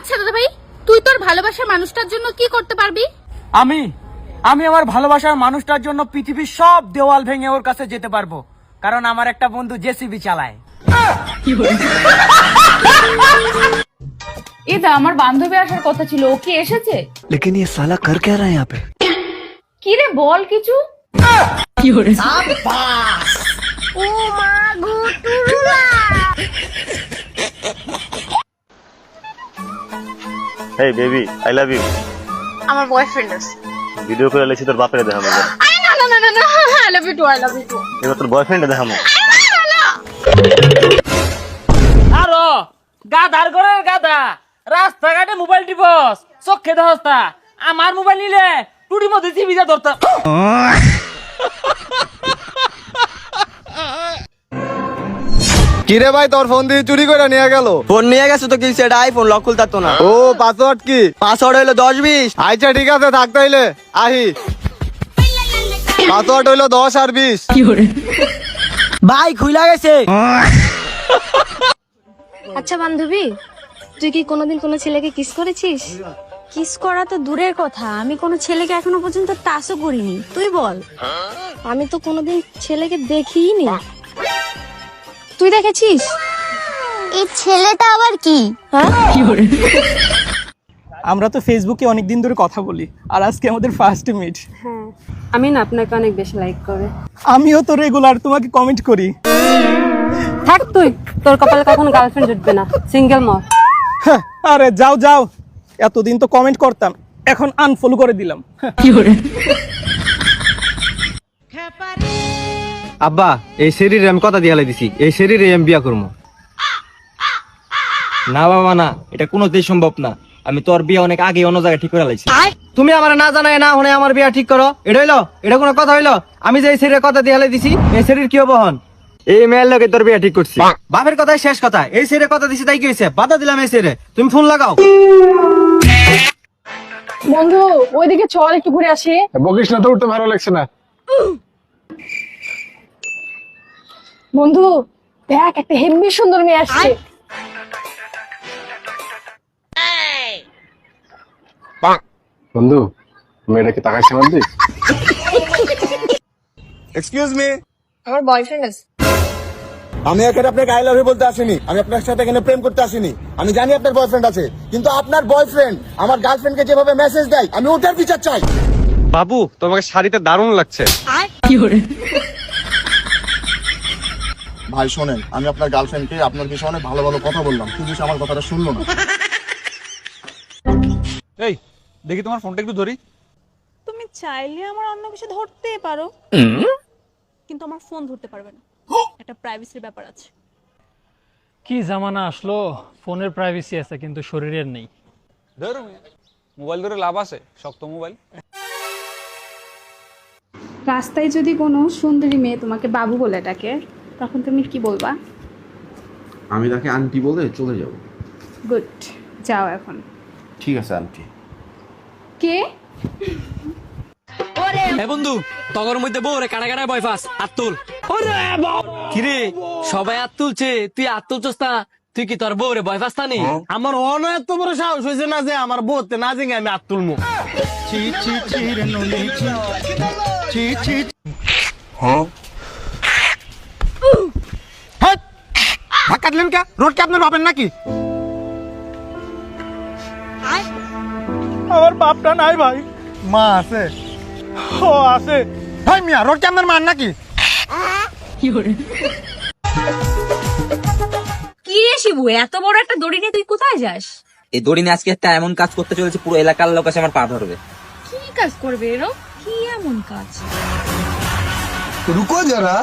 আচ্ছা দাদা ভাই, তুই তোর ভালোবাসার মানুষটার জন্য কি করতে পারবি? আমি আমি আমার ভালোবাসার মানুষটার জন্য পৃথিবীর সব দেওয়াল ভেঙে ওর কাছে যেতে পারবো, কারণ আমার একটা বন্ধু জেসিবি চালায়। এটা আমার বান্ধবী আসার কথা ছিল, ও কি এসেছে? लेकिन ये साला कर क्या रहा है यहाँ पे? কি রে বল কিছু। কি হরে ও মা গো টুরুলা। হেই বেবি, আই লাভ ইউ। আমার বয়ফ্রেন্ড আছে। ভিডিও করে লেছি তোর বাপরে দেখাবো। আই না না না না, I love you too, I love you too. এবার তোর বয়ফ্রেন্ডে দেখাবো। আরো গাধার ঘরের গাধা, রাস্তাঘাটে মোবাইল টিপস, চোখে দহস্তা। আমার মোবাইল নিলে টুটির মধ্যে চিবিজা ধরতাম। কিরে ভাই, তোর ফোন দিয়ে চুরি করে নিয়ে গেল? ফোন নিয়ে গেছে তো কি, সেটা আইফোন লক খুলতা তো না। ও পাসওয়ার্ড কি? পাসওয়ার্ড হইলো 10-20। আচ্ছা ঠিক আছে, থাকতে হইলে আহি। পাসওয়ার্ড হইলো 10 আর 20। ভাই খুইলা গেছে। আচ্ছা বান্ধবী, তুই কি কোনোদিন কোনো ছেলেকে কিস করেছিস? কিস করা তো দূরের কথা, আমি কোনো ছেলেকে এখনো পর্যন্ত টাচও করিনি। তুই বল। আমি তো কোনোদিন ছেলেকে দেখিই নি। তুই দেখেছিস? এই ছেলেটা আবার কি? আমরা তো ফেসবুকে অনেকদিন ধরে কথা বলি, আর আজকে আমাদের ফার্স্ট মিট। হ্যাঁ, আমি না আপনাকে অনেক বেশি লাইক করে। আমিও তো রেগুলার তোমাকে কমেন্ট করি। থাক তুই, তোর কপালে কখনো গার্লফ্রেন্ড জুটবে না, সিঙ্গেল মর। হ্যাঁ, আরে যাও যাও, এতদিন তো কমেন্ট করতাম, এখন আনফলো করে দিলাম। আব্বা, এই শরীরে আমি কথা দিয়ে দিছি, এই শরীরে আমি বিয়া করবো না। বাবা না, এটা কোনোতেই সম্ভব না। আমি তোর বিয়ে অনেক আগে অন্য জায়গায় ঠিক করে লাইছি। তুমি আমার না জানাই না হনে আমার বিয়া ঠিক করো, এটা হইলো? এটা কোনো কথা হইলো? আমি যে এই শরীরে কথা দিয়ে দিছি, এই শরীর কি হবো হন? এই মেয়ের লোকে তোর বিয়া ঠিক করছি। বাপের কথাই শেষ কথা। এই শরীরে কথা দিছি তাই কি হয়েছে? বাধা দিলাম এই শরীরে, তুমি ফোন লাগাও। বন্ধু, ওইদিকে চল একটু ঘুরে আসি। বকিস না তো, উঠতে ভালো লাগছে না। বন্ধু দেখ, একটা হেব্বি সুন্দর মেয়ে আসছে। বন্ধু, মেয়েটাকে তাকাইছে মারবি? एक्सक्यूज मी, আমার বয়ফ্রেন্ড আছে। আমি এখানে আপনাকে আই লাভ ইউ বলতে আসিনি, আমি আপনার সাথে এখানে প্রেম করতে আসিনি। আমি জানি আপনার বয়ফ্রেন্ড আছে, কিন্তু আপনার বয়ফ্রেন্ড আমার গার্লফ্রেন্ডকে যেভাবে মেসেজ দেয়, আমি ওটার বিচার চাই। বাবু, তোমাকে শাড়িতে দারুণ লাগছে। ভাই শোনেন, আমি আপনার গার্লফ্রেন্ডকে আপনার বিষয়ে অনেক ভালো ভালো কথা বললাম, কিন্তু সে আমার কথাটা শুনলো না। এই দেখি তোমার ফোনটা একটু ধরি। তুমি চাইলে আমার অন্য কিছু ধরতেই পারো, কিন্তু আমার ফোন ধরতে পারবে না। একটা প্রাইভেসির ব্যাপার আছে। কি জামানা আসলো, ফোনের প্রাইভেসি আছে কিন্তু শরীরের নেই। ধরো মোবাইল ধরে লাভ আছে, শক্ত মোবাইল। রাস্তায় যদি কোনো সুন্দরী মেয়ে তোমাকে বাবু বলে ডাকে, তখন তুমি কি বলবা? আমি তাকে আন্টি বলে চলে যাব। গুড, যাও এখন। ঠিক আছে আন্টি। কে? বন্ধু, তগর মধ্যে বউরে কাটা কাটা বয় ফাস আত্তুল। কিরে সবাই আত তুলছে, তুই আত তুলছস না? তুই কি তোর বউরে বয় ফাস তানি? আমার অন এত বড় সাহস হয়েছে না যে আমার বউতে না জেগে আমি আত্মুলমু। কাটলেন কে? রোড কে আপনার বাপের নাকি? আমার বাপটা নাই ভাই। মা আছে? ও আছে। ভাই মিয়া, রোড কে আপনার মার নাকি? কি রে শিবু, এত বড় একটা দড়ি নিয়ে তুই কোথায় যাস? এই দড়ি নিয়ে আজকে একটা এমন কাজ করতে চলেছে, পুরো এলাকার লোক এসে আমার পা ধরবে। কি কাজ করবে এরো? কি এমন কাজ? রুকো যারা।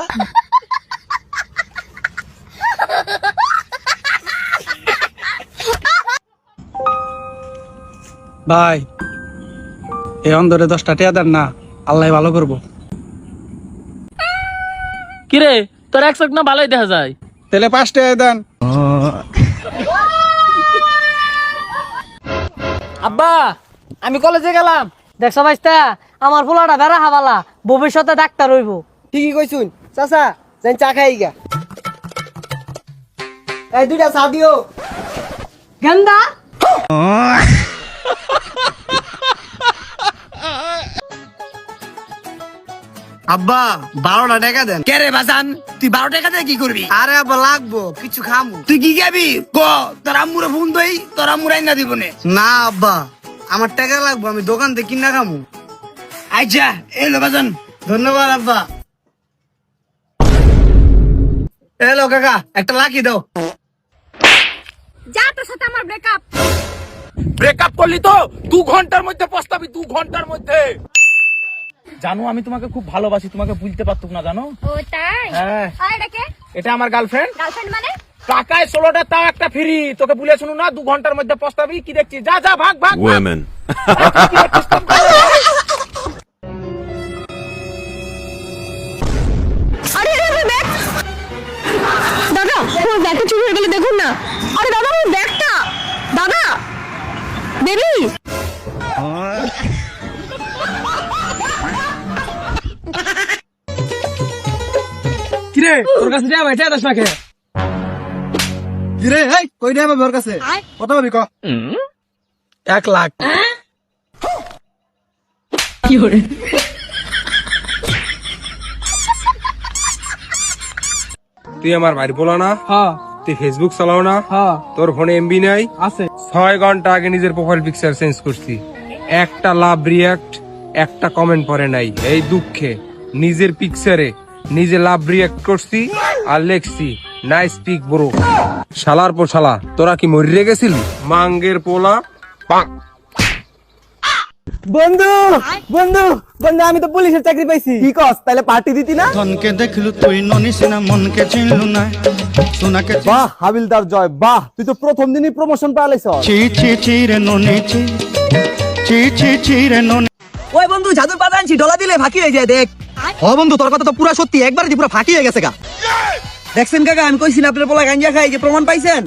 ভাই, এই অন্ধরে 10টা টাকা দেন না, আল্লাহ ভালো করবো। কিরে তোর এক চোখ না ভালোই দেখা যায়, তাহলে 5 টাকা দেন। আব্বা আমি কলেজে গেলাম। দেখছো ভাইস্তা, আমার পোলাটা বেড়া হাবালা, ভবিষ্যতে ডাক্তার হইব। ঠিকই কইছুন চাচা, যাই চা খাই গা। এই দুইটা চা দিও। গেন্দা আব্বা 12টা টাকা দেন। কে রে বাজান, তুই 12 টাকা দিয়ে কি করবি? আরে আব্বা লাগবো, কিছু খামু। তুই কি খাবি ক? তোর আম্মুরে ফোন দই, তোর আম্মুর আইনা দিব নে। না আব্বা, আমার টাকা লাগবো, আমি দোকান থেকে কিনা খামু। আচ্ছা এলো বাজান। ধন্যবাদ আব্বা। এলো কাকা, একটা লাকি দাও। যা তোর সাথে আমার ব্রেকআপ। ব্রেকআপ করলি তো 2 ঘন্টার মধ্যে পস্তাবি, 2 ঘন্টার মধ্যে। জানো আমি তোমাকে খুব ভালোবাসি, তোমাকে বুঝতে পারতুম না জানো। ও তাই? হ্যাঁ। আর এটা কে? এটা আমার গার্লফ্রেন্ড। গার্লফ্রেন্ড মানে? টাকায় 16টা তাও একটা ফ্রি। তোকে বলে শুনু না 2 ঘন্টার মধ্যে পস্তাবি। কি দেখছিস? যা যা ভাগ ভাগ। ওয়েমেন আরে আরে ব্যাগ। দাদা ওর ব্যাগটা চুরি হয়ে গেল দেখুন না। আরে দাদা ওর ব্যাগটা। দাদা বেবি। কিরে তোর কাছে যা ভাই, চাইতাস না কে? কিরে এই কই রে আমার কাছে কত পাবি ক? 1 লাখ। তুই আমার ভাই বলো না, হ্যাঁ তুই ফেসবুক চালাও না, হ্যাঁ তোর ফোনে এমবি নাই? আছে। 6 ঘন্টা আগে নিজের প্রোফাইল পিকচার চেঞ্জ করছি, একটা লাভ রিয়াক্ট একটা কমেন্ট পরে নাই। এই দুঃখে নিজের পিকচারে নিজে লাভ রিয়াক্ট করছি আর লেখছি নাইস পিক ব্রো। শালার পর শালা, তোরা কি মরিয়ে গেছিলি? মাঙ্গের পোলা পাক। বন্ধু বন্ধু বন্ধু, আমি তো পুলিশের চাকরি পাইছি। কি কস, তাহলে পার্টি দিতি না? ধনকে দেখলু তুই ননিস না, মনকে চিনলু না, সোনাকে বাহ হাবিলদার জয়, বাহ তুই তো প্রথম দিনই প্রমোশন পাইছিস। চি চি চি রে ননি চি চি চি চি রে ননি। ওই বন্ধু জাদুর পাতা আনছি, ডলা দিলে ফাঁকি হয়ে যায় দেখ। হ বন্ধু তোর কথা তো পুরা সত্যি, একবারে পুরো ফাঁকি হয়ে গেছে গা। দেখছেন কাকা, আমি কইছিলাম আপনার পোলা গাঞ্জা খাই, যে প্রমাণ পাইছেন?